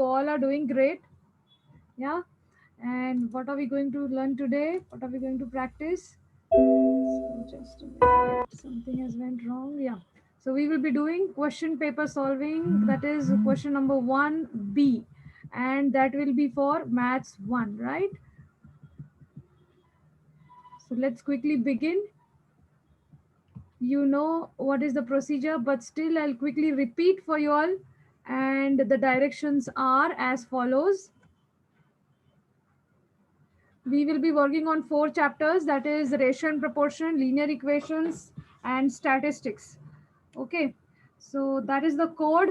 all are doing great. Yeah. And what are we going to learn today? What are we going to practice? So just a minute. Something has went wrong. Yeah. So we will be doing question paper solving. That is question number 1B. And that will be for maths 1, right? So let's quickly begin. You know what is the procedure, but still I'll quickly repeat for you all. And the directions are as follows. We will be working on 4 chapters, that is ratio and proportion, linear equations, and statistics. Okay, so that is the code.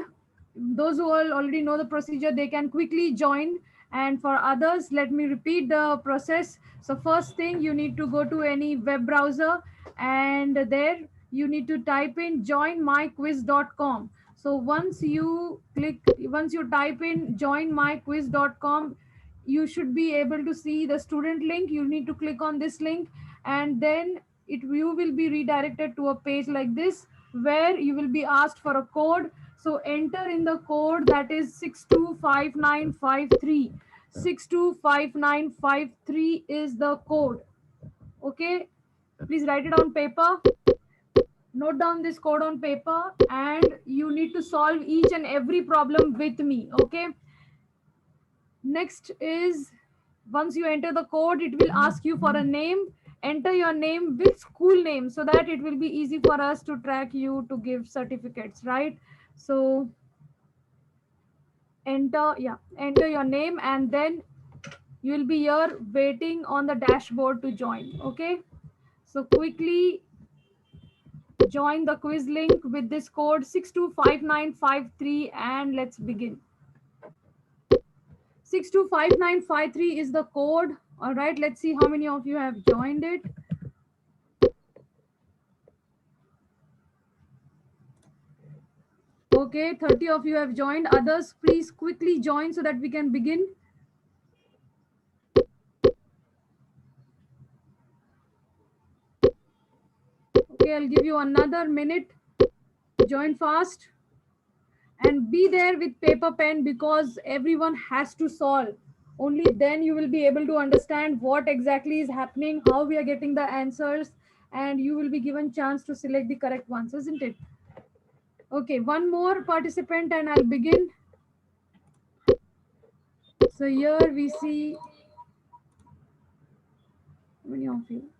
Those who all already know the procedure, they can quickly join. And for others, let me repeat the process. So first thing, you need to go to any web browser, and there you need to type in joinmyquiz.com. So once you type in joinmyquiz.com, you should be able to see the student link. You need to click on this link, and then you will be redirected to a page like this, where you will be asked for a code. So enter in the code, that is 625953. 625953 is the code. Okay, please write it on paper. Note down this code on paper, and you need to solve each and every problem with me. Okay, next is, once you enter the code, it will ask you for a name. Enter your name with school name, so that it will be easy for us to track you to give certificates, right? So enter your name, and then you will be here waiting on the dashboard to join. Okay, so quickly join the quiz link with this code 625953, and let's begin. 625953 is the code. All right, let's see how many of you have joined it. Okay, 30 of you have joined. Others, please quickly join so that we can begin. Okay, I'll give you another minute. Join fast and be there with paper pen, because everyone has to solve. Only then you will be able to understand what exactly is happening, how we are getting the answers, and you will be given chance to select the correct ones, isn't it? Okay, one more participant and I'll begin. So here we see how many of you.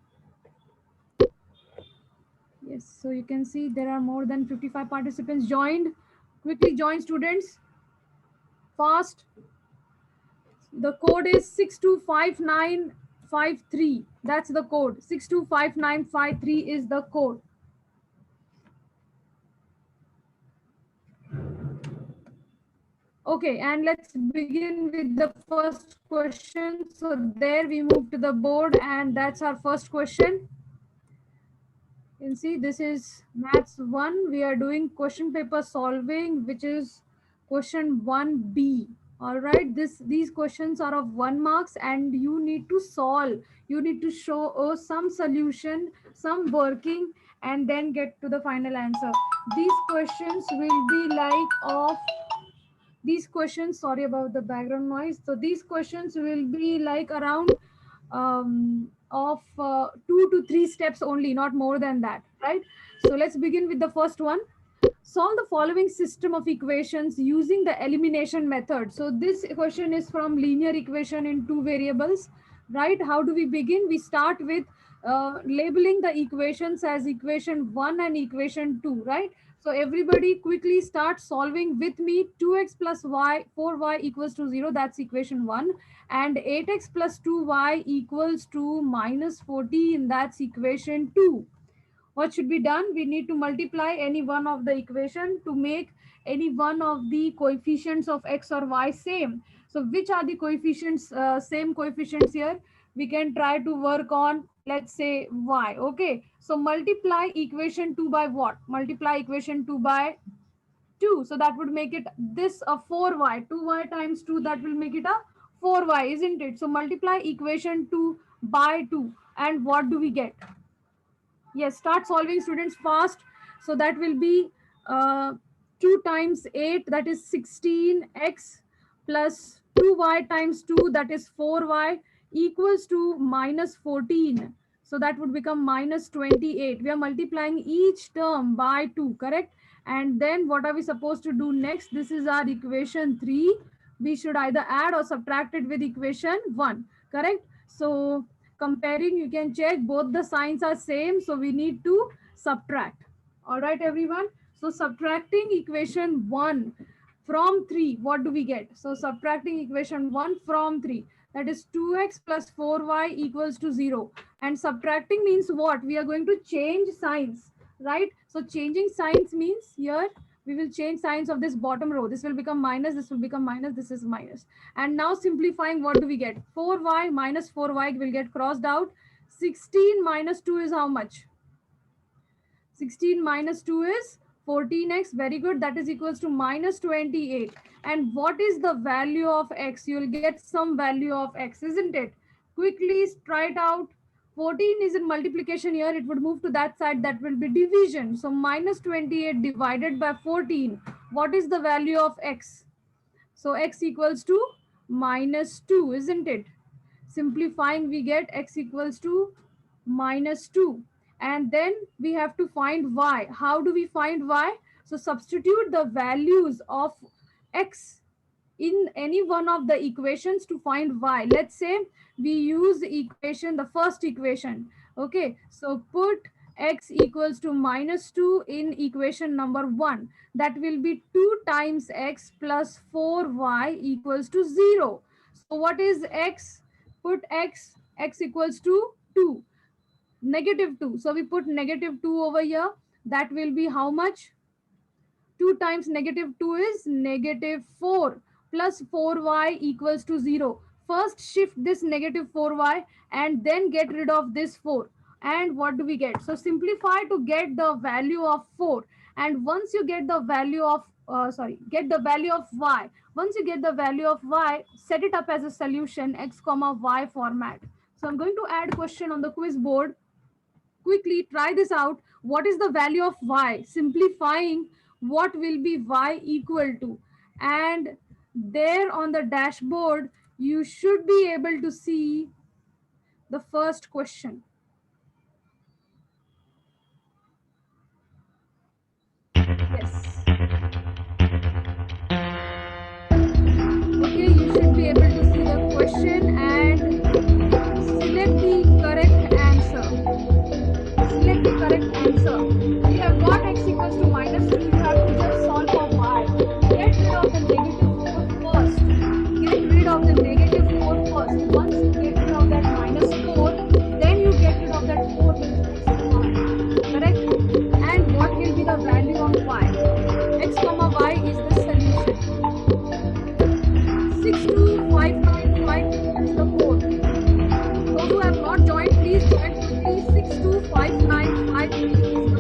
Yes, so you can see there are more than 55 participants joined. Quickly join, students. Fast. The code is 625953. That's the code. 625953 is the code. Okay, and let's begin with the first question. So there we move to the board, and that's our first question. You can see this is maths 1. We are doing question paper solving, which is question 1B. All right, these questions are of 1 marks, and you need to solve. You need to show some solution, some working, and then get to the final answer. These questions will be like of these questions, sorry about the background noise. So these questions will be like around of 2 to 3 steps only, not more than that, right? So let's begin with the first one. Solve the following system of equations using the elimination method. So this question is from linear equation in 2 variables, right? How do we begin? We start with labeling the equations as equation 1 and equation 2, right? So everybody quickly start solving with me. 2x plus y, 4y equals to 0, that's equation 1. And 8x plus 2y equals to minus 14, that's equation 2. What should be done? We need to multiply any one of the equation to make any one of the coefficients of x or y same. So which are the coefficients, same coefficients here? We can try to work on, let's say, y. Okay, so multiply equation 2 by what? Multiply equation 2 by 2. So that would make it this a 4y. 2y times 2, that will make it a 4y, isn't it? So multiply equation 2 by 2, and what do we get? Yes, start solving, students, fast. So that will be 2 times 8, that is 16x, plus 2y times 2, that is 4y, equals to minus 14. So that would become minus 28. We are multiplying each term by 2, correct? And then what are we supposed to do next? This is our equation 3. We should either add or subtract it with equation 1, correct? So comparing, you can check both the signs are same, so we need to subtract. All right, everyone. So subtracting equation 1 from 3, what do we get? So subtracting equation 1 from 3, that is 2x plus 4y equals to 0. And subtracting means what? We are going to change signs, right? So changing signs means here we will change signs of this bottom row. This will become minus, this will become minus, this is minus. And now simplifying, what do we get? 4y minus 4y will get crossed out. 16 minus 2 is how much? 16 minus 2 is 14x. Very good. That is equals to minus 28. And what is the value of x? You will get some value of x, isn't it? Quickly try it out. 14 is in multiplication here. It would move to that side. That will be division. So minus 28 divided by 14. What is the value of x? So x equals to minus 2, isn't it? Simplifying, we get x equals to minus 2. And then we have to find y. How do we find y? So substitute the values of x in any one of the equations to find y. Let's say we use the equation, the first equation. Okay, so put x equals to minus 2 in equation number 1. That will be 2 times x plus 4y equals to 0. So what is x? Put x equals to 2, negative 2. So we put negative 2 over here. That will be how much? 2 times negative 2 is negative 4 plus 4y equals to 0. First shift this negative 4y and then get rid of this 4. And what do we get? So simplify to get the value of 4. And once you get the value of, get the value of y. Once you get the value of y, set it up as a solution x comma y format. So I'm going to add question on the quiz board. Quickly try this out. What is the value of y? Simplifying, what will be y equal to? And there on the dashboard, you should be able to see the first question. Yes. Okay, you should be able to see the question and select the correct answer. Select the correct answer. You have got x equals to minus 2. You have to just solve for y. Get rid of the negative 4 first. Get rid of the negative 4 first. Once you get rid of that minus 4, then you get rid of that 4 which is next to y. Correct? And what will be the value of y? X comma y is the solution. 62595 is the code. Those who have not joined, please join quickly. 62595 is the code.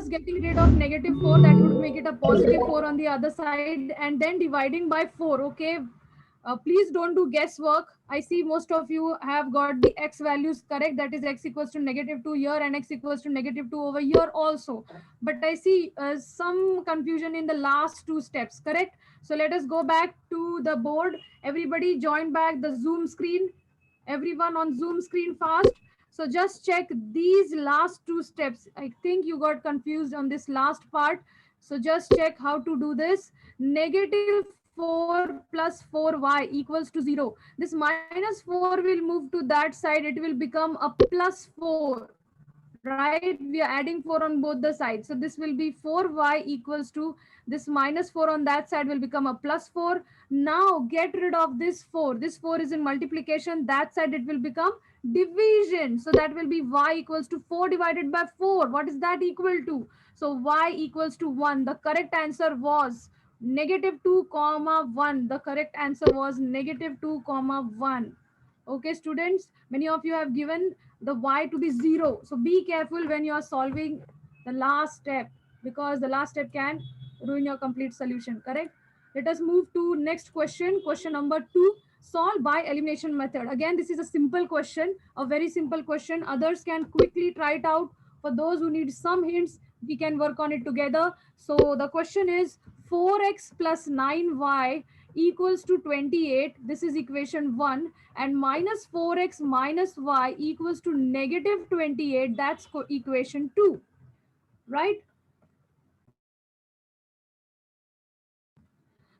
Getting rid of negative 4, that would make it a positive 4 on the other side, and then dividing by 4. Okay, please don't do guesswork. I see most of you have got the x values correct, that is x equals to negative 2 here and x equals to negative 2 over here also, but I see some confusion in the last two steps, correct? So let us go back to the board. Everybody join back the Zoom screen. Everyone on Zoom screen fast. So just check these last two steps. I think you got confused on this last part. So just check how to do this. Negative 4 plus 4y equals to 0. This minus 4 will move to that side. It will become a plus 4, right? We are adding 4 on both the sides. So this will be 4y equals to this minus 4 on that side will become a plus 4. Now get rid of this 4. This 4 is in multiplication. That side it will become division. So that will be y equals to 4 divided by 4. What is that equal to? So y equals to 1. The correct answer was negative 2 comma 1. The correct answer was negative 2 comma 1. Okay, students, many of you have given the y to be 0. So be careful when you are solving the last step, because the last step can ruin your complete solution, correct? Let us move to next question. Question number 2, solve by elimination method. Again, this is a simple question, a very simple question. Others can quickly try it out. For those who need some hints, we can work on it together. So the question is 4x plus 9y equals to 28. This is equation 1. And minus 4x minus y equals to negative 28. That's equation 2, right?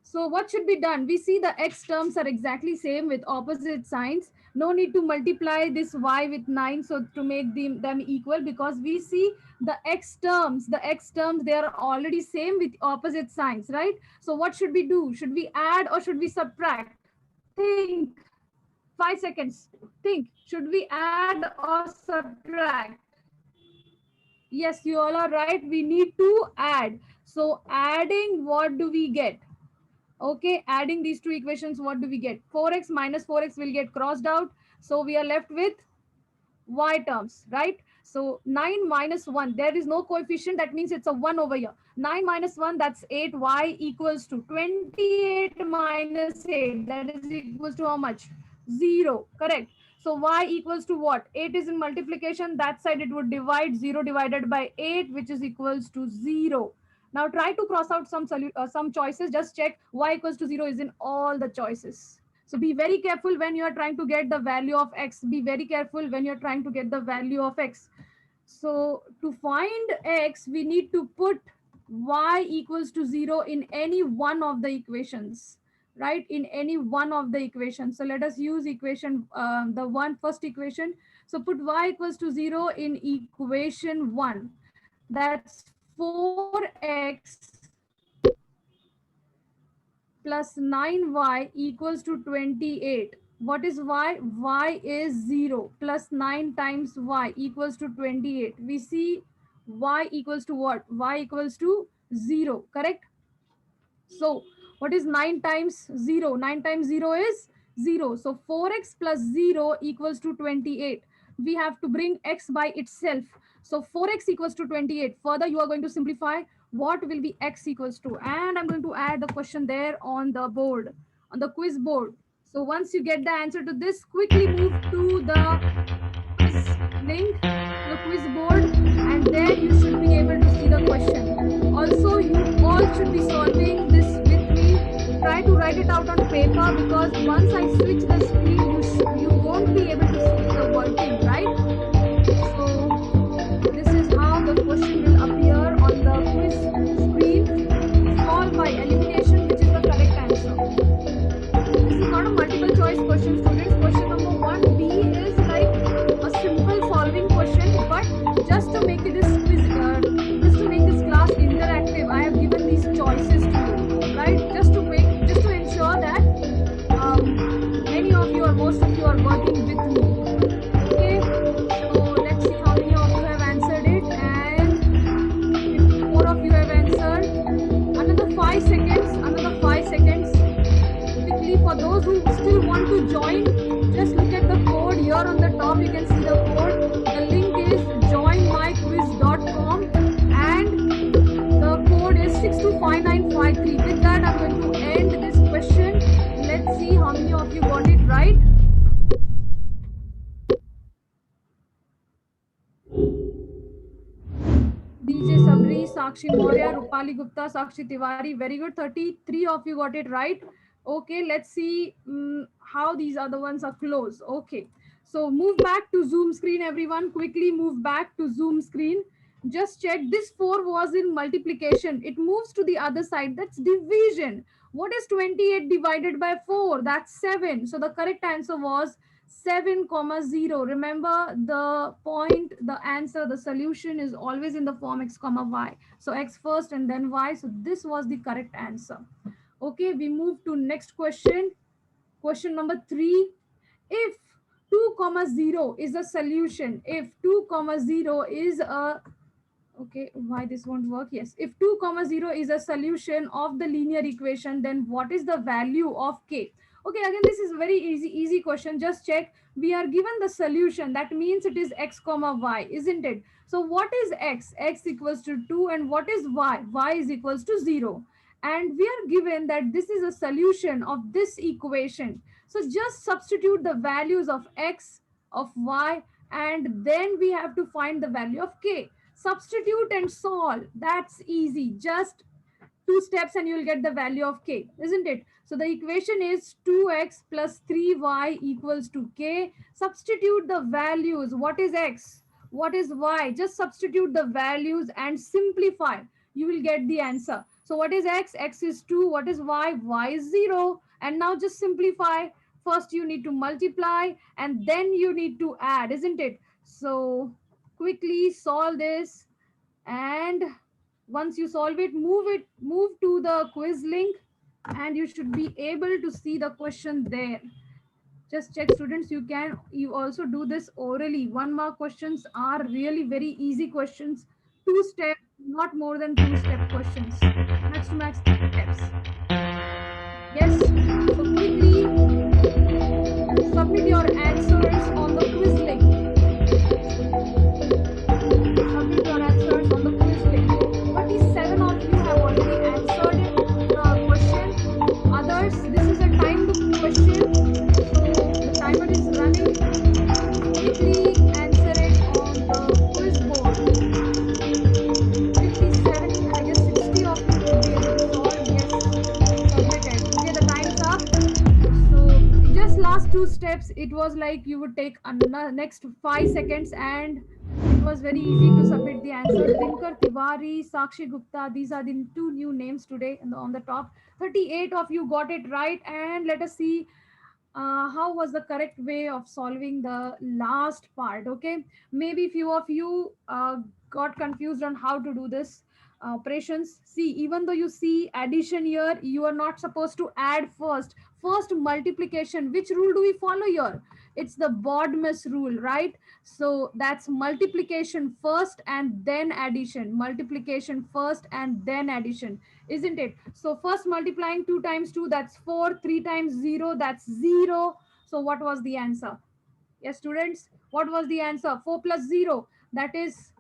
So what should be done? We see the x terms are exactly same with opposite signs. No need to multiply this y with 9 so to make them equal, because we see the x terms, they are already same with opposite signs, right? So what should we do? Should we add or should we subtract? Think. 5 seconds. Think. Should we add or subtract? Yes, you all are right. We need to add. So adding, what do we get? Okay, adding these two equations, what do we get? 4x minus 4x will get crossed out. So we are left with y terms, right? So 9 minus 1, there is no coefficient. That means it's a 1 over here. 9 minus 1, that's 8. Y equals to 28 minus 8. That is equals to how much? 0, correct? So y equals to what? 8 is in multiplication. That side it would divide 0 divided by 8, which is equals to 0. Now try to cross out some choices. Just check y equals to 0 is in all the choices. So be very careful when you are trying to get the value of x. Be very careful when you're trying to get the value of x. So to find x, we need to put y equals to 0 in any one of the equations, right? In any one of the equations. So let us use equation, the first equation. So put y equals to 0 in equation 1. That's 4x plus 9y equals to 28. What is y? Y is 0 plus 9 times y equals to 28. We see y equals to what? Y equals to 0, correct? So what is 9 times 0? 9 times 0 is 0. So 4x plus 0 equals to 28. We have to bring x by itself. So 4x equals to 28. Further, you are going to simplify what will be x equals to. And I'm going to add the question there on the board, on the quiz board. So once you get the answer to this, quickly move to the quiz link, the quiz board, and there you should be able to see the question. Also, you all should be solving this with me. Try to write it out on paper, because once I switch the screen, you won't be able to see the working, right? So this is how the question will appear on the quiz screen. Solve by elimination, which is the correct answer. This is not a multiple choice question, students. Question number 1B is like a simple solving question, but just to make this quiz, just to make this class interactive, I have given these choices to you, right? Just to ensure that many of you or most of you are working with me. Okay, so let's see how many of you have answered it, and if more of you have answered, another 5 seconds. Another 5 seconds. Quickly, for those who still want to join, just look at the code here on the top. You can see the code. The link is joinmyquiz.com and the code is 625953. With that, I'm going to end this question. Let's see how many of you got it right. DJ Sabri, Sakshi Maurya, Rupali Gupta, Sakshi Tiwari. Very good. 33 of you got it right. Okay, let's see how these other ones are close. Okay, so move back to Zoom screen, everyone. Quickly move back to Zoom screen. Just check, this 4 was in multiplication. It moves to the other side. That's division. What is 28 divided by 4? That's 7. So the correct answer was 7 comma 0. Remember the point, the answer, the solution is always in the form x comma y. So x first and then y. So this was the correct answer. Okay, we move to next question. Question number 3. If 2 comma 0 is a solution, if 2 comma 0 is a, okay, why this won't work? Yes, if 2 comma 0 is a solution of the linear equation, then what is the value of k? Okay, again, this is very easy question. Just check. We are given the solution. That means it is x comma y, isn't it? So what is x? X equals to 2. And what is y? Y is equals to 0. And we are given that this is a solution of this equation. So just substitute the values of x, of y, and then we have to find the value of k. Substitute and solve. That's easy. Just 2 steps and you will get the value of k, isn't it? So the equation is 2x plus 3y equals to k. Substitute the values. What is x? What is y? Just substitute the values and simplify. You will get the answer. So what is x? X is 2. What is y? Y is 0. And now just simplify. First you need to multiply and then you need to add, isn't it? So quickly solve this, and once you solve it, move to the quiz link, and you should be able to see the question there. Just check, students. You also do this orally. 1 mark questions are really very easy questions. 2 step, not more than 2 step questions. Max to max 3 steps. Yes. So quickly submit your answers on the quiz link. Submit your answers on the quiz link. 37 of you have already answered the question. Others, this is a timed question. So the timer is running. Quickly answer it on the quiz board. 57, I guess 60 of you should be able to solve. Yes, submitted. Okay, the time's up. So just last 2 steps, it was like you would take next 5 seconds, and it was very easy to submit the answer. Dinkar Tiwari, Sakshi Gupta, these are the 2 new names today on the top. 38 of you got it right, and let us see how was the correct way of solving the last part. Okay, maybe few of you got confused on how to do this operations. See, even though you see addition here, you are not supposed to add first. First multiplication, which rule do we follow here? It's the Bodmas rule, right? So that's multiplication first and then addition, multiplication first and then addition, isn't it? So first multiplying 2 times 2, that's 4. 3 times 0, that's 0. So what was the answer? Yes, students, what was the answer? 4 plus 0, that is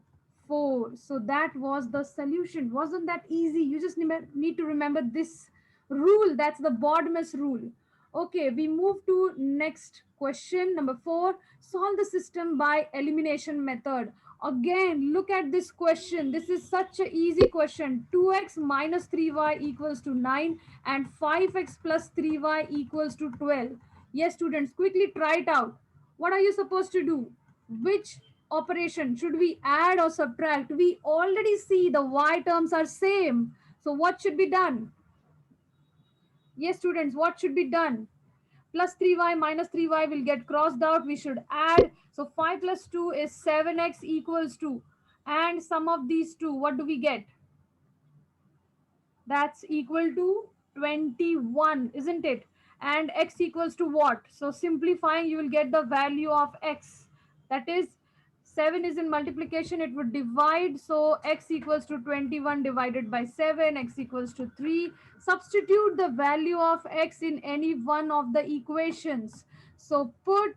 4. So that was the solution. Wasn't that easy? You just need to remember this rule. That's the Bodmas rule. Okay, we move to next question, number 4. Solve the system by elimination method. Again, look at this question. This is such an easy question. 2x minus 3y equals to 9 and 5x plus 3y equals to 12. Yes, students, quickly try it out. What are you supposed to do? Which operation should we add or subtract? We already see the y terms are same. So what should be done? Yes, students, what should be done? Plus 3y minus 3y will get crossed out. We should add. So 5 plus 2 is 7x equals to. And sum of these two, what do we get? That's equal to 21, isn't it? And x equals to what? So simplifying, you will get the value of x. That is, 7 is in multiplication, it would divide. So x equals to 21 divided by 7, x equals to 3. Substitute the value of x in any one of the equations. So put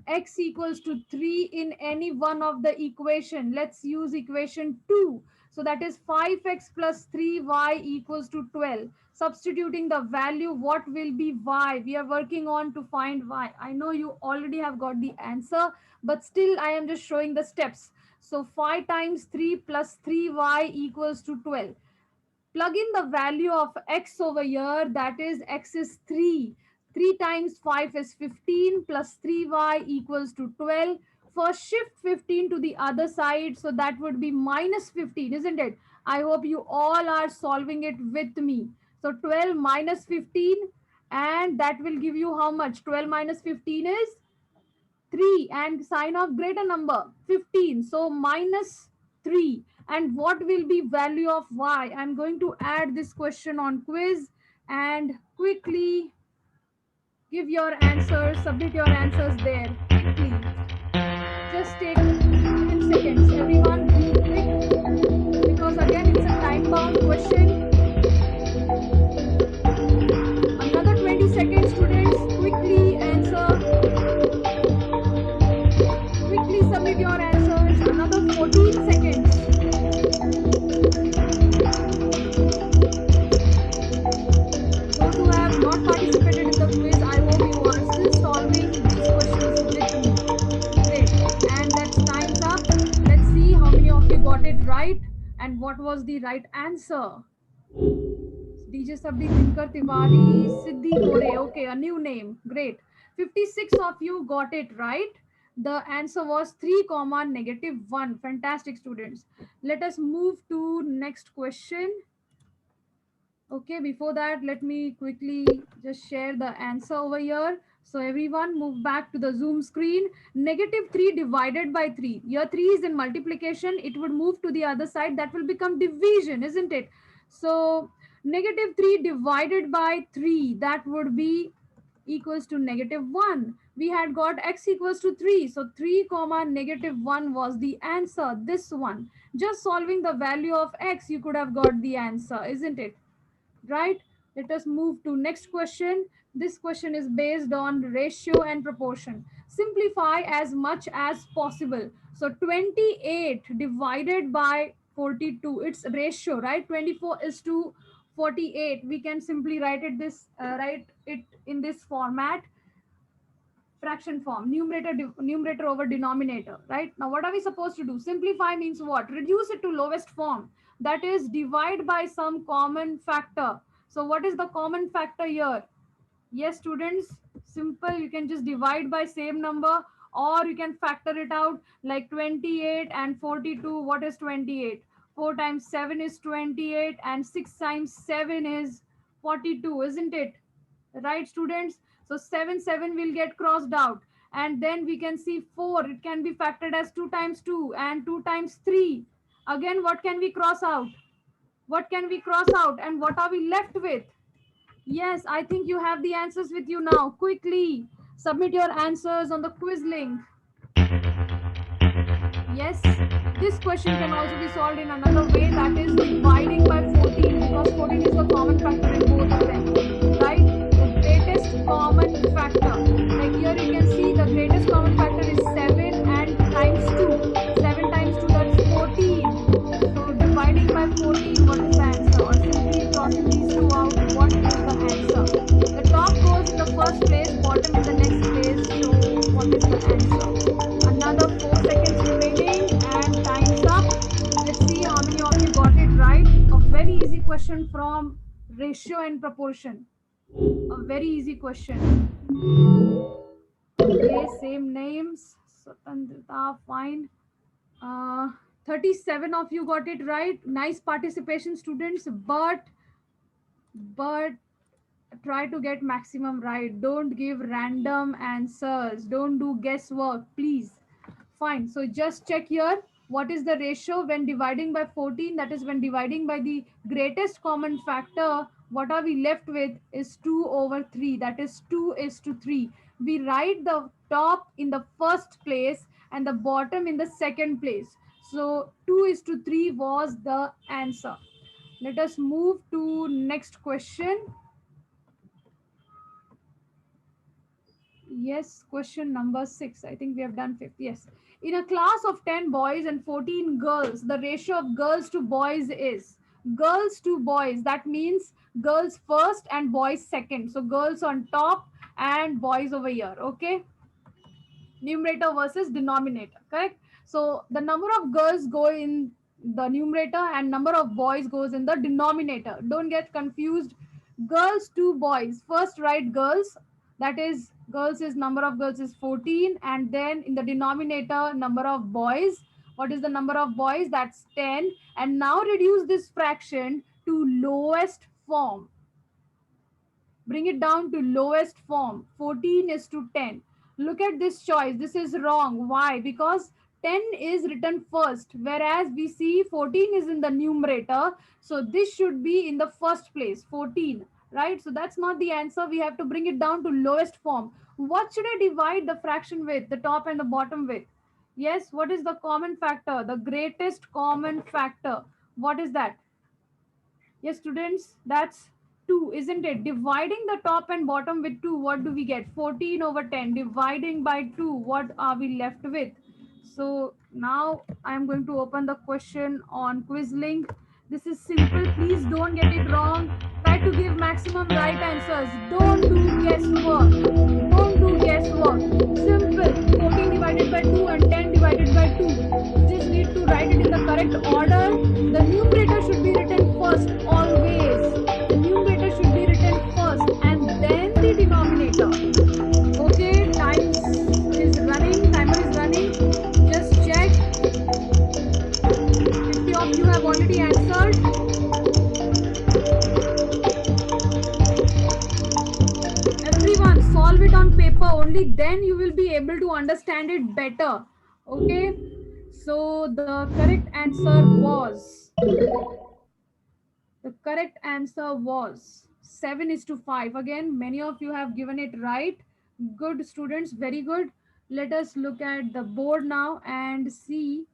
x equals to 3 in any one of the equation. Let's use equation 2. So that is 5x plus 3y equals to 12. Substituting the value, what will be y? We are working on to find y. I know you already have got the answer, but still I am just showing the steps. So 5 times 3 plus 3y equals to 12. Plug in the value of x over here, that is x is 3. 3 times 5 is 15 plus 3y equals to 12. First shift 15 to the other side, so that would be minus 15, isn't it? I hope you all are solving it with me. So 12 minus 15, and that will give you how much? 12 minus 15 is 3 and sign of greater number 15, so minus 3. And what will be value of y? I'm going to add this question on quiz and quickly give your answers, submit your answers there quickly. Just take 10 seconds. Everyone, be quick because again, it's a time bound question. Another 20 seconds, students. Quickly answer. Quickly submit your answers. Another 14 seconds. Those who have not participated in the quiz, I hope you are still solving these questions with me. Great. And that's time's up. Let's see how many of you got it right and what was the right answer. DJ Sabdi Dinkar Tiwari Siddhi Gore. Okay, a new name. Great. 56 of you got it right. The answer was 3 comma negative 1. Fantastic, students. Let us move to next question. Okay, before that, let me quickly just share the answer over here. So everyone move back to the Zoom screen. Negative 3 divided by 3. Here 3 is in multiplication. It would move to the other side. That will become division, isn't it? So negative 3 divided by 3. That would be equals to negative 1. We had got x equals to 3. So 3 comma negative 1 was the answer. This one. Just solving the value of x, you could have got the answer, isn't it? Right? Let us move to next question. This question is based on ratio and proportion. Simplify as much as possible. So 28 divided by 42, it's ratio, right? 24 is to 48. We can simply write it in this format, fraction form, numerator over denominator. Right now, what are we supposed to do? Simplify means what? Reduce it to lowest form, that is divide by some common factor. So what is the common factor here? Yes, students, simple. You can just divide by same number, or you can factor it out like 28 and 42. What is 28? 4 times 7 is 28 and 6 times 7 is 42, isn't it? Right, students? So 7 will get crossed out, and then we can see 4, it can be factored as 2 times 2 and 2 times 3. Again, what can we cross out? What can we cross out, and what are we left with? Yes, I think you have the answers with you now. Quickly submit your answers on the quiz link. Yes, this question can also be solved in another way, that is dividing by 14, because 14 is the common factor in both of them, right? The greatest common factor. Like here you can see the greatest common factor is 7 and times 2. 7 times 2, that's 14. So dividing by 14, what is the answer? Or simply crossing these two out, what is the answer? The top goes in the first place, bottom in the next place. So what is the answer? Another 4 seconds remaining and time's up. Let's see how many of you got it right. A very easy question from ratio and proportion. A very easy question. Okay, same names. Swatantrata, fine. Uh, 37 of you got it right. Nice participation, students. But try to get maximum right. Don't give random answers. Don't do guesswork, please. Fine. So just check here. What is the ratio when dividing by 14? That is when dividing by the greatest common factor. What are we left with is 2 over 3. That is 2 is to 3. We write the top in the first place and the bottom in the second place. So 2 is to 3 was the answer. Let us move to next question. Yes, question number 6. I think we have done fifth. Yes. In a class of 10 boys and 14 girls, the ratio of girls to boys is girls to boys. That means girls first and boys second. So girls on top and boys over here. Okay. Numerator versus denominator. Correct. So the number of girls go in the numerator and number of boys goes in the denominator. Don't get confused. Girls to boys. First write girls, that is girls is number of girls is 14, and then in the denominator number of boys. What is the number of boys? That's 10. And now reduce this fraction to lowest form. Bring it down to lowest form. 14 is to 10. Look at this choice. This is wrong. Why? Because 10 is written first, whereas we see 14 is in the numerator. So this should be in the first place, 14, right? So that's not the answer. We have to bring it down to lowest form. What should I divide the fraction with, the top and the bottom with? Yes, what is the common factor? The greatest common factor. What is that? Yes, students, that's 2, isn't it? Dividing the top and bottom with 2, what do we get? 14 over 10. Dividing by 2, what are we left with? So now I'm going to open the question on Quizlink. This is simple. Please don't get it wrong. Try to give maximum right answers. Don't do guesswork. Don't do guesswork. Simple. 14 divided by 2 and 10 divided by 2. You just need to write it in the correct order. The numerator should be written first, always. The numerator should be written first and then the denominator. Okay, time is running, timer is running. Just check. 50 of you have already answered. Everyone, solve it on paper. Only then you will be able to understand it better. Okay, so the correct answer was 7 is to 5. Again, many of you have given it right. Good students, very good. Let us look at the board now and see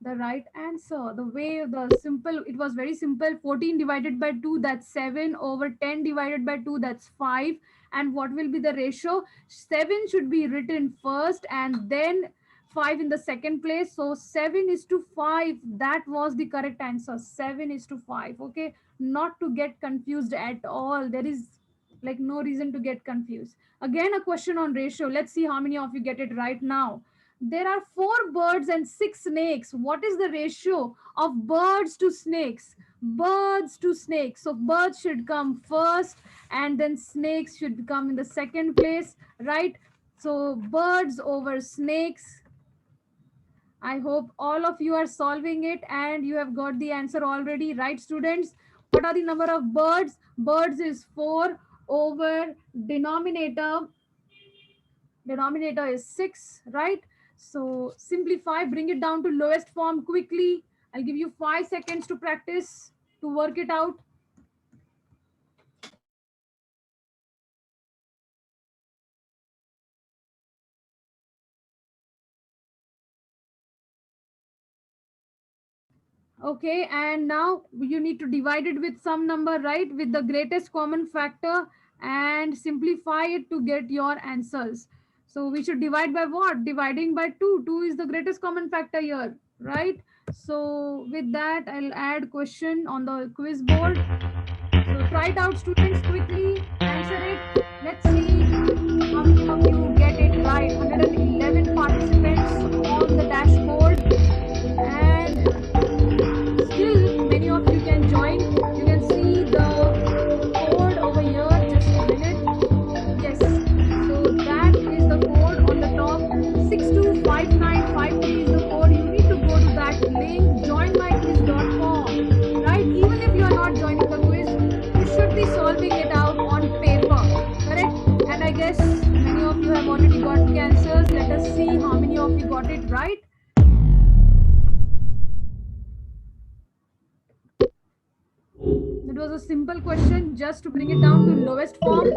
the right answer. The way the simple, it was very simple. 14 divided by 2, that's 7, over 10 divided by 2, that's 5. And what will be the ratio? 7 should be written first and then 5 in the second place. So 7 is to 5. That was the correct answer. 7 is to 5. Okay, not to get confused at all. There is like no reason to get confused. Again, a question on ratio. Let's see how many of you get it right now. There are 4 birds and 6 snakes. What is the ratio of birds to snakes? Birds to snakes. So birds should come first and then snakes should come in the second place, right? So birds over snakes. I hope all of you are solving it and you have got the answer already, right, students? What are the number of birds? Birds is 4 over denominator is 6, right? So simplify, bring it down to lowest form quickly. I'll give you 5 seconds to practice, to work it out. Okay, and now you need to divide it with some number, right? With the greatest common factor and simplify it to get your answers. So we should divide by what? Dividing by 2. 2 is the greatest common factor here, right? So with that, I'll add question on the quiz board. So try it out, students, quickly. Answer it. Let's see how many of you get it right. 111 participants on the dashboard. And still, many of you can join. You can see the code over here. Just a minute. Yes. So that is the code on the top. 625953 is the code. You need to go to that link, joinmyquiz.com. Right? Even if you are not joining the quiz, you should be solving it out on paper. Correct? And I guess many of you have already got the answers. Let us see how many of you got it right. It was a simple question just to bring it down to lowest form.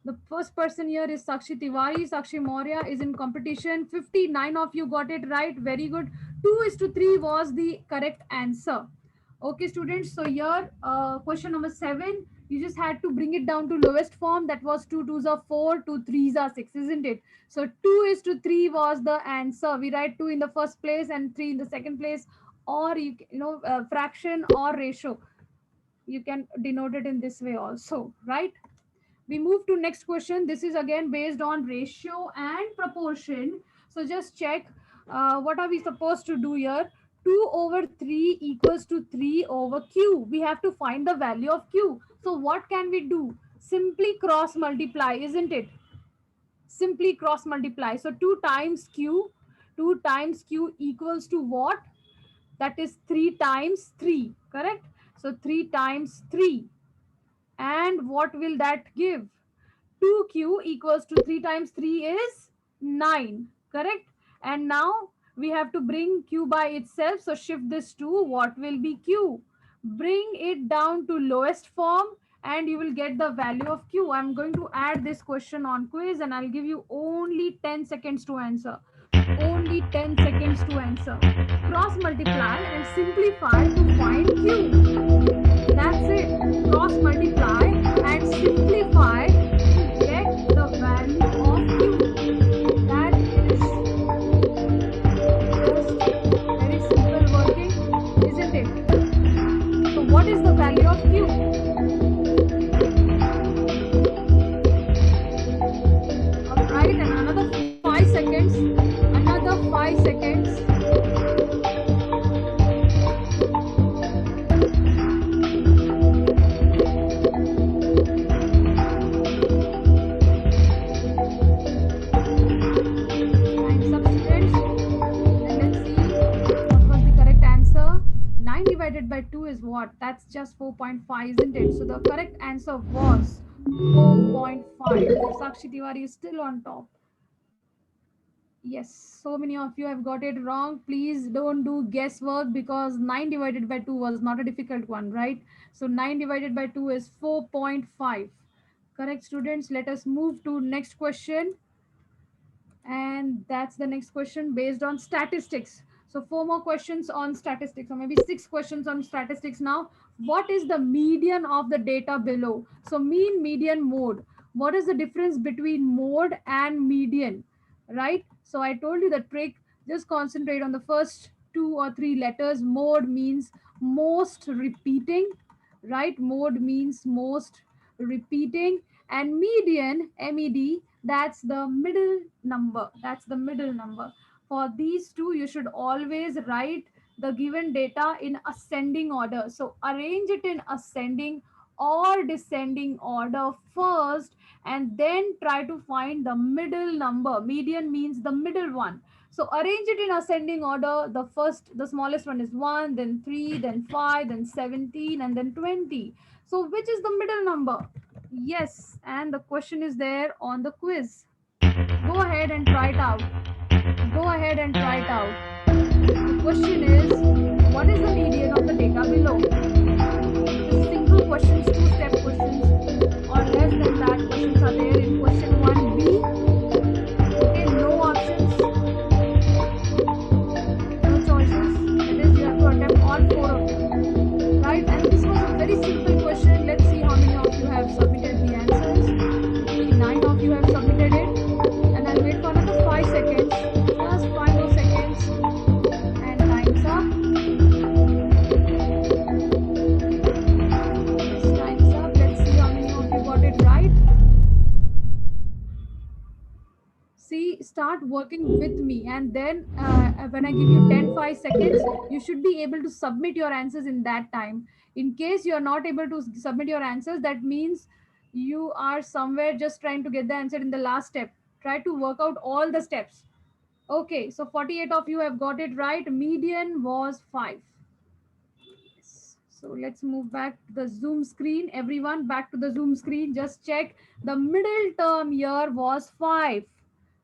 The first person here is Sakshi Tiwari. Sakshi Maurya is in competition. 59 of you got it right. Very good. 2 is to 3 was the correct answer. Okay, students. So here, question number 7, you just had to bring it down to lowest form. That was 2 twos are 4, 2 threes are 6, isn't it? So 2 is to 3 was the answer. We write 2 in the first place and 3 in the second place, or fraction or ratio. You can denote it in this way also, right? We move to next question. This is again based on ratio and proportion. So just check, what are we supposed to do here? 2 over 3 equals to 3 over q. We have to find the value of q. So what can we do? Simply cross multiply, isn't it? Simply cross multiply. So 2 times q, 2 times q equals to what? That is 3 times 3, correct? So 3 times 3. And what will that give? 2q equals to 3 times 3 is 9, correct? And now we have to bring q by itself, so shift this to what will be q. Bring it down to lowest form and you will get the value of q. I'm going to add this question on quiz and I'll give you only 10 seconds to answer. Only 10 seconds to answer. Cross multiply and simplify to find q. That's it. Cross multiply and simplify to get the value of q. That is just very simple working, isn't it? So what is the value of q? Alright, and another 5 seconds. Another 5 seconds. Time's up, students. And let's see what was the correct answer. 9 divided by 2 is what? That's just 4.5, isn't it? So the correct answer was 4.5. Sakshi Tiwari is still on top. Yes, so many of you have got it wrong. Please don't do guesswork because 9 divided by 2 was not a difficult one, right? So 9 divided by 2 is 4.5. Correct, students. Let us move to next question. And that's the next question based on statistics. So four more questions on statistics, or maybe six questions on statistics now. What is the median of the data below? So mean, median, mode. What is the difference between mode and median, right? So I told you the trick. Just concentrate on the first two or three letters. Mode means most repeating, right? Mode means most repeating. And median, med, that's the middle number. That's the middle number. For these two, you should always write the given data in ascending order. So arrange it in ascending or descending order first, and then try to find the middle number. Median means the middle one. So arrange it in ascending order. The smallest one is 1, then 3, then 5, then 17, and then 20. So which is the middle number? Yes, and the question is there on the quiz. Go ahead and try it out. Go ahead and try it out. The question is, what is the median of the data below? Just simple questions, two-step questions, or less than that questions are there in question 1B. Okay, no options, no choices. That is, you have to attempt all four of them. Right? And this was a very simple question. Let's see how many of you have submitted the answers. Maybe 9 of you have submitted it. And I'll wait for another 5 seconds. Just 5 more seconds. And time's up. Yes, time's up. Let's see how many of you got it right. See, start working with me, and then when I give you 10 5 seconds, you should be able to submit your answers in that time. In case you are not able to submit your answers, that means you are somewhere just trying to get the answer in the last step. Try to work out all the steps. Okay, so 48 of you have got it right. Median was 5. So let's move back to the Zoom screen. Everyone, back to the Zoom screen. Just check. The middle term here was 5,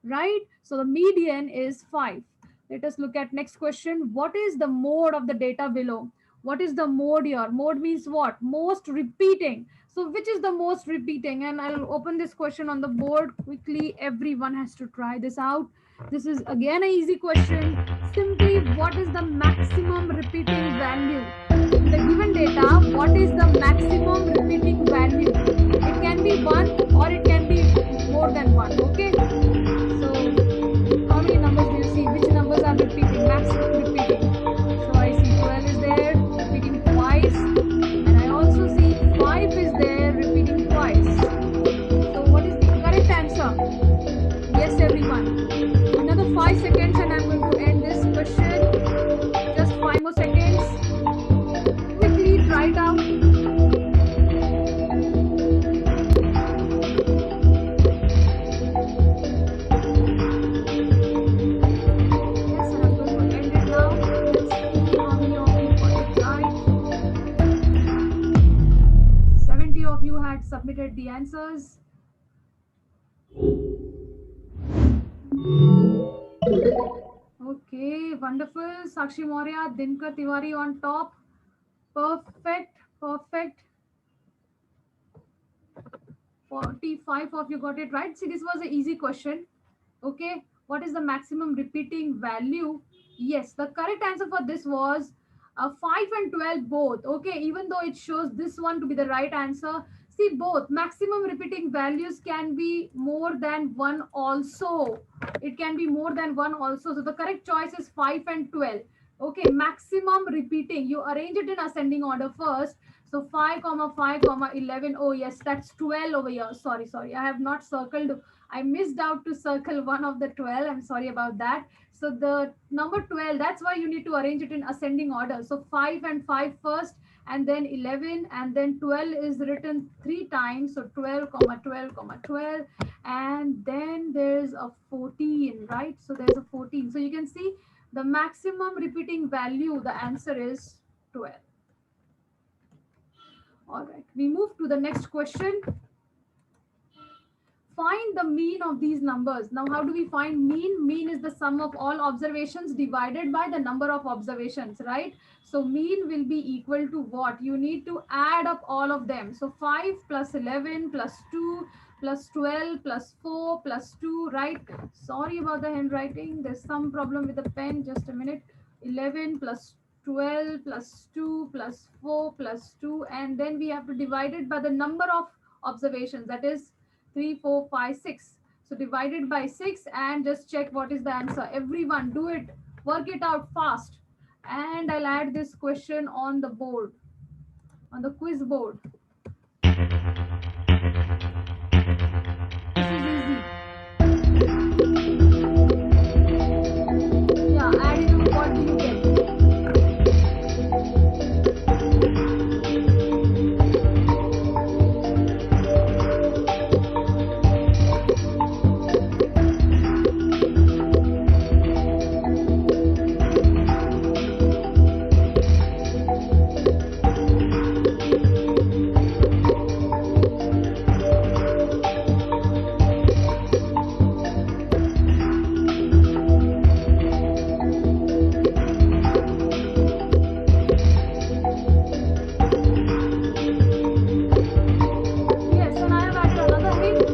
right? So the median is 5. Let us look at next question. What is the mode of the data below? What is the mode here? Mode means what? Most repeating. So which is the most repeating? And I'll open this question on the board quickly. Everyone has to try this out. This is again an easy question. Simply, what is the maximum repeating value? In the given data, what is the maximum repeating value? It can be 1 or it can be more than 1. Okay. So how many numbers do you see? Which numbers are repeating? Maximum repeating. So I see 12 is there, repeating twice. And I also see 5 is there, repeating twice. So what is the correct answer? Yes, everyone. Another 5 seconds and I'm going to end this question. Just 5 more seconds. Quickly try it out. Yes, and I'm going to end it now. Let's see how many of you got it right. 70 of you had submitted the answers. Okay, wonderful. Sakshi Maurya, Dinkar Tiwari on top. Perfect, perfect. 45 of you got it right. See, this was an easy question. Okay, what is the maximum repeating value? Yes, the correct answer for this was 5 and 12 both. Okay, even though it shows this one to be the right answer. See, both maximum repeating values can be more than one also. It can be more than one also. So the correct choice is 5 and 12. Okay, maximum repeating. You arrange it in ascending order first. So 5 comma 5 comma 11. Oh yes, that's 12 over here. Sorry. I have not circled. I missed out to circle one of the 12. I'm sorry about that. So the number 12, that's why you need to arrange it in ascending order. So 5 and 5 first, and then 11, and then 12 is written 3 times. So 12 comma 12 comma 12, and then there's a 14, right? So there's a 14. So you can see the maximum repeating value, the answer is 12. All right, we move to the next question. Find the mean of these numbers. Now, how do we find mean? Mean is the sum of all observations divided by the number of observations, right? So mean will be equal to what? You need to add up all of them. So 5 plus 11 plus 2 plus 12 plus 4 plus 2, right? Sorry about the handwriting. There's some problem with the pen. Just a minute. 11 plus 12 plus 2 plus 4 plus 2. And then we have to divide it by the number of observations. That is 3, 4, 5, 6. So divided by 6 and just check what is the answer. Everyone do it. Work it out fast. And I'll add this question on the board, on the quiz board. This is easy. Yeah, adding up, what do you get? Yes, and I have added another hint.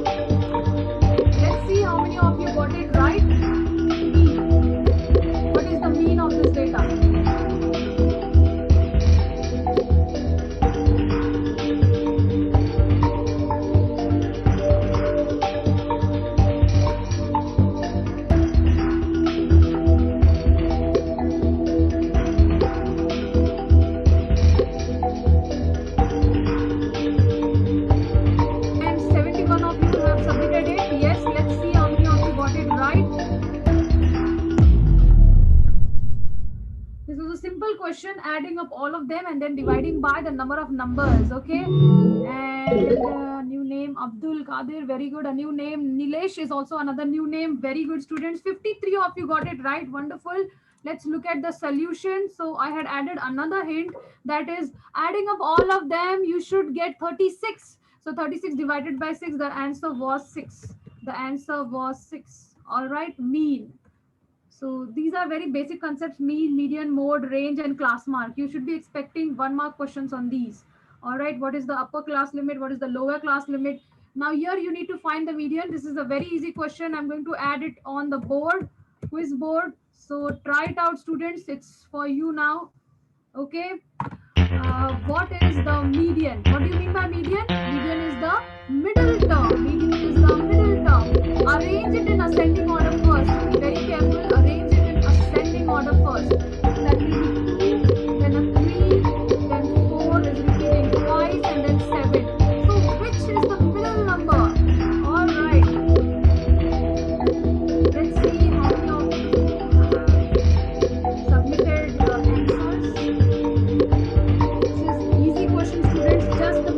Let's see how many of you got it right. Mean. What is the mean of this data? And 71 of you have submitted it. Yes, let's see how many of you got it right. This was a simple question, adding up all of them and then dividing by the number of numbers. Okay. And new name Abdul Qadir, very good. A new name Nilesh is also another new name. Very good, students. 53 of you got it right. Wonderful. Let's look at the solution. So I had added another hint, that is adding up all of them, you should get 36. So 36 divided by 6, the answer was 6. The answer was 6. All right, mean. So these are very basic concepts: mean, median, mode, range, and class mark. You should be expecting 1-mark questions on these. All right, what is the upper class limit? What is the lower class limit? Now here you need to find the median. This is a very easy question. I'm going to add it on the board, quiz board. So try it out, students. It's for you now. Okay. What is the median? What do you mean by median? Median is the middle term. Median is the middle term. Arrange it in ascending order first. Be very careful. Arrange it in ascending order first. So that will be 2, then a 3, then 4 is repeating twice, and then 7. So which is the middle number? All right. Let's see how many of you have submitted answers. This is easy question, students. Just the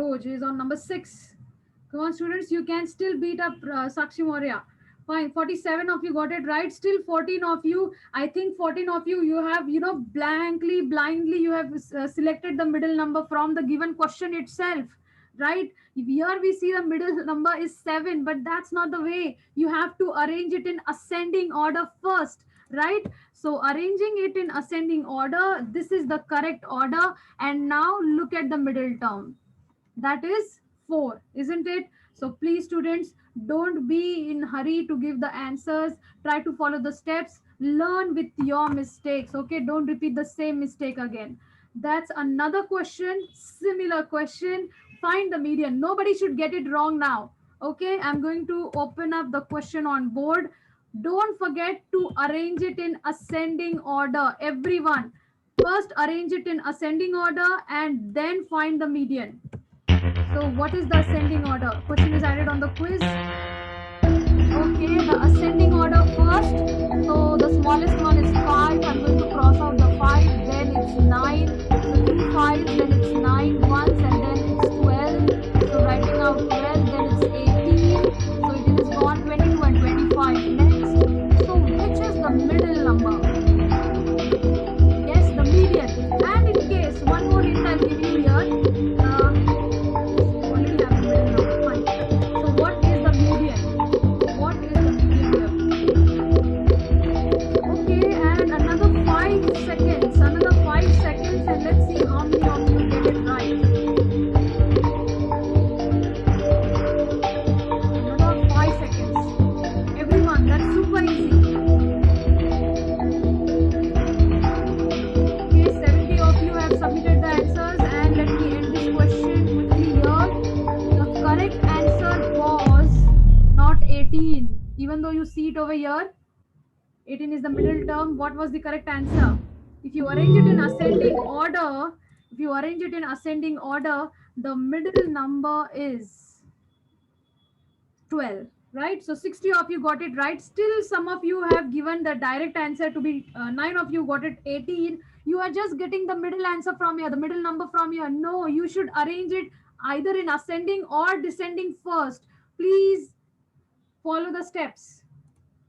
Saroj is on number 6. Come on, students, you can still beat up Sakshi Maurya. Fine, 47 of you got it right. Still 14 of you. I think 14 of you, you have, blankly, blindly, you have selected the middle number from the given question itself, right? Here we see the middle number is 7, but that's not the way. You have to arrange it in ascending order first, right? So arranging it in ascending order, this is the correct order. And now look at the middle term, that is 4, isn't it? So please students, don't be in hurry to give the answers. Try to follow the steps, learn with your mistakes, okay? Don't repeat the same mistake again. That's another question, similar question. Find the median. Nobody should get it wrong now, okay? I'm going to open up the question on board. Don't forget to arrange it in ascending order, everyone. First arrange it in ascending order and then find the median. So what is the ascending order? Question is added on the quiz. Okay, the ascending order first. So the smallest one is 5. I'm going to cross out the 5. Then it's 9. So 2 5s, then it's 9 once, and then it's 12. So writing out 12, then it's 18. So it is gone 22 and 25 next. So which is the middle number? Yes, the median. And in case, one more hint I'll give you here. Already have the middle number. Fine. So what is the median? What is the median here? Okay, and another 5 seconds. Another 5 seconds, and let's see how many of you get it right. Another 5 seconds. Everyone, that's super easy. Okay, 70 of you have submitted the answers, and let me end this question quickly here. The correct answer was not 18, even though you see it over here. 18 is the middle term. What was the correct answer? If you arrange it in ascending order, the middle number is 12, right? So 60 of you got it right. Still, some of you have given the direct answer to be 9 of you got it 18. You are just getting the middle answer from here, the middle number from here. No, you should arrange it either in ascending or descending first. Please follow the steps.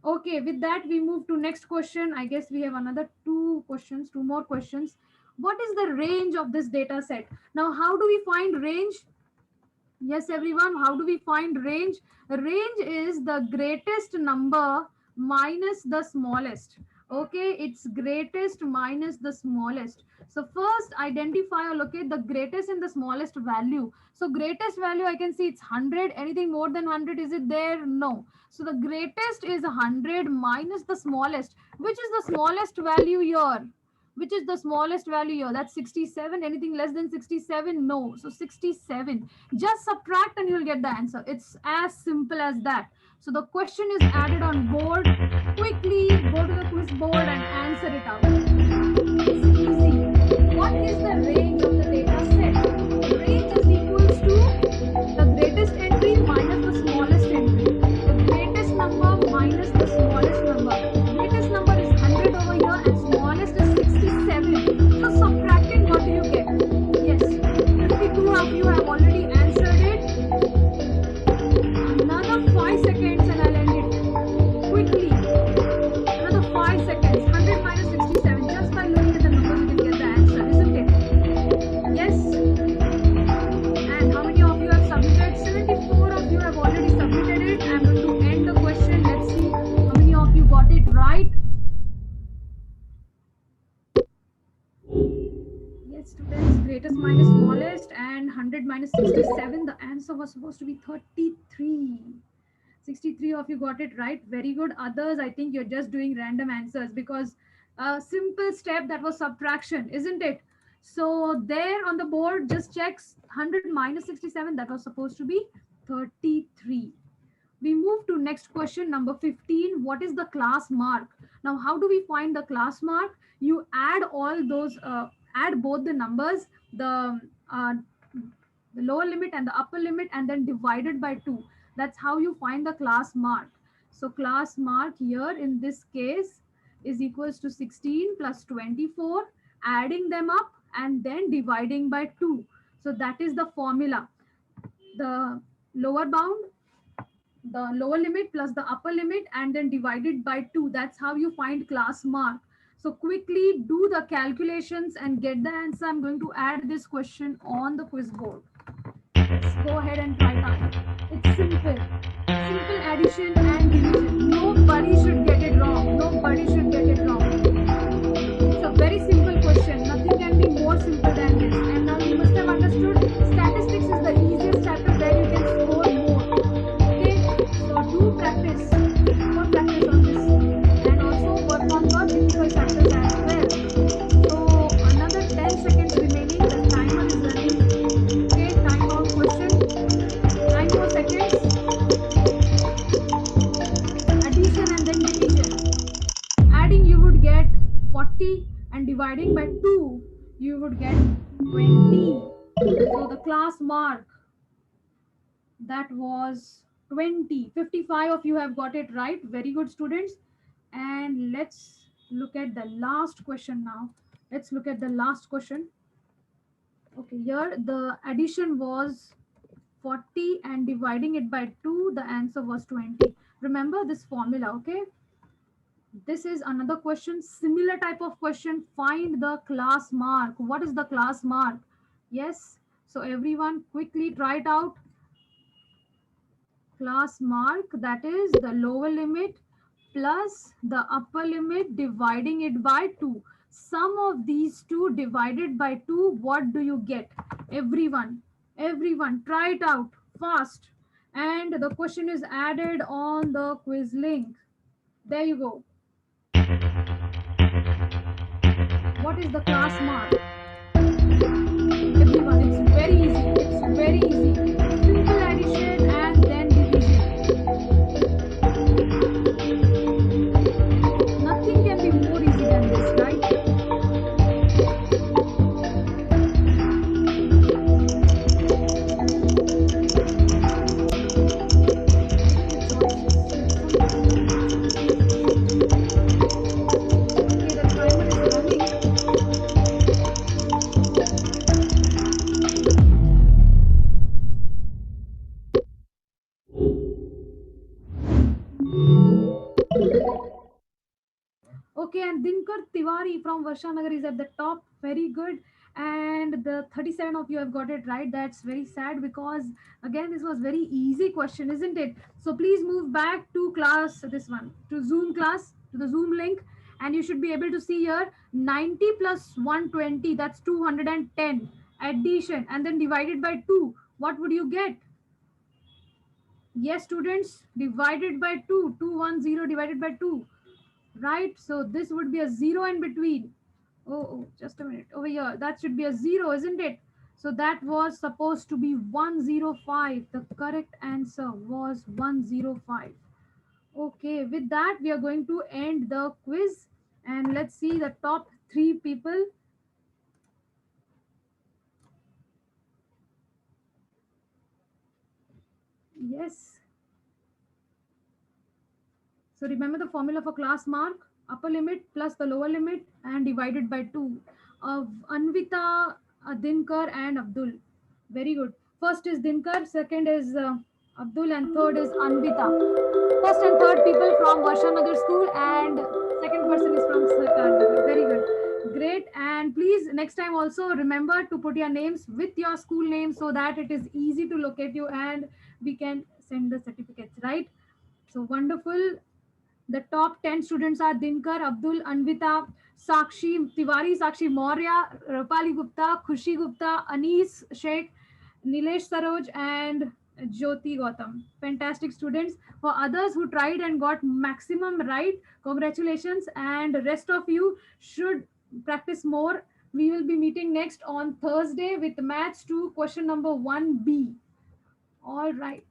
Okay, with that, we move to next question. I guess we have another two more questions. What is the range of this data set? Now, how do we find range? Yes, everyone, how do we find range? Range is the greatest number minus the smallest. Okay, it's greatest minus the smallest. So first identify or locate the greatest and the smallest value. So greatest value, I can see it's 100. Anything more than 100, is it there? No. So the greatest is 100 minus the smallest. Which is the smallest value here? Which is the smallest value here? That's 67. Anything less than 67? No. So 67. Just subtract and you'll get the answer. It's as simple as that. So the question is added on board. Quickly go to the quiz board and answer it out. It's easy. What is the range of the data set? Range is equals to the greatest entry minus the smallest entry. The greatest number minus the smallest number. Greatest number is 100 over here and smallest is 67. So subtracting, what do you get? Yes, 52 of you have already answered it. Another 5 seconds and I'll end it. Quickly. Another 5 seconds. 100 minus 67. Just by looking at the numbers, you can get the answer, isn't it? Yes. And how many of you have submitted? 74 of you have already submitted it. I'm going to end the question. Let's see how many of you got it right. Yes, students, greatest minus smallest and 100 minus 67. The answer was supposed to be 33. 63 of you got it right. Very good. Others, I think you're just doing random answers because a simple step, that was subtraction, isn't it? So there on the board, just checks 100 minus 67. That was supposed to be 33. We move to next question, number 15. What is the class mark? Now, how do we find the class mark? You add all those, add both the numbers, the lower limit and the upper limit, and then divided by 2. That's how you find the class mark. So class mark here in this case is equals to 16 plus 24, adding them up and then dividing by 2. So that is the formula. the lower bound, the lower limit plus the upper limit, and then divided by 2. That's how you find class mark. So quickly do the calculations and get the answer. I'm going to add this question on the quiz board. Let's go ahead and try it out. It's simple. Simple addition and division. Nobody should get it wrong. Nobody should get it wrong. It's a very simple question. Nothing can be more simple than this. And now you must have understood statistics is the easiest chapter where you can score more. Okay, so do practice, more practice on this, and also work on the difficult chapters as well. So another 10 seconds remaining. The timer is running. Okay, time bound question. 9 more seconds. Addition and then division. Adding you would get 40 and dividing by 2 you would get 20. So the class mark, that was 20. 55 of you have got it right. Very good, students. And let's look at the last question now. Let's look at the last question. Okay, here the addition was 40 and dividing it by 2, the answer was 20. Remember this formula, okay? This is another question, similar type of question. Find the class mark. What is the class mark? Yes. So everyone quickly try it out. Class mark, that is the lower limit plus the upper limit dividing it by 2. Sum of these two divided by 2, what do you get? Everyone try it out fast. And the question is added on the quiz link. There you go. What is the class mark? Everyone, it's very easy. It's very easy. Simple addition and then division. Nothing can be more easy than this, right? Giving the choices. So it's sometimes the choices doesn't. Okay, the timer is running. Okay, and Dinkar Tiwari from Varshanagar is at the top. Very good. And the 37 of you have got it right. That's very sad because, again, this was very easy question, isn't it? So please move back to class, this one, to Zoom class, to the Zoom link. And you should be able to see here 90 plus 120, that's 210. Addition and then divided by 2. What would you get? Yes, students, divided by 2. 210 divided by 2. Right? So this would be a 0 in between. Oh, just a minute. Over here, that should be a 0, isn't it? So that was supposed to be 105. The correct answer was 105. Okay, with that, we are going to end the quiz. And let's see the top 3 people. Yes. So remember the formula for class mark, upper limit plus the lower limit and divided by 2. Anvita, Dinkar and Abdul. Very good. First is Dinkar, second is Abdul and third is Anvita. First and third people from Varshanagar school and second person is from Sarkar. Very good. Great. And please next time also remember to put your names with your school name so that it is easy to locate you and we can send the certificates, right? So wonderful. The top 10 students are Dinkar, Abdul, Anvita, Sakshi Tiwari, Sakshi Maurya, Rupali Gupta, Khushi Gupta, Anis Sheikh, Nilesh Saroj, and Jyoti Gautam. Fantastic students. For others who tried and got maximum right, congratulations. And the rest of you should practice more. We will be meeting next on Thursday with Maths 2, question number 1B. All right.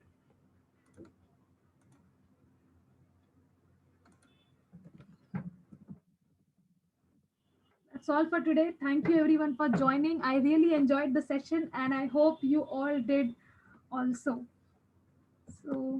That's all for today. Thank you everyone for joining. I really enjoyed the session and I hope you all did also. So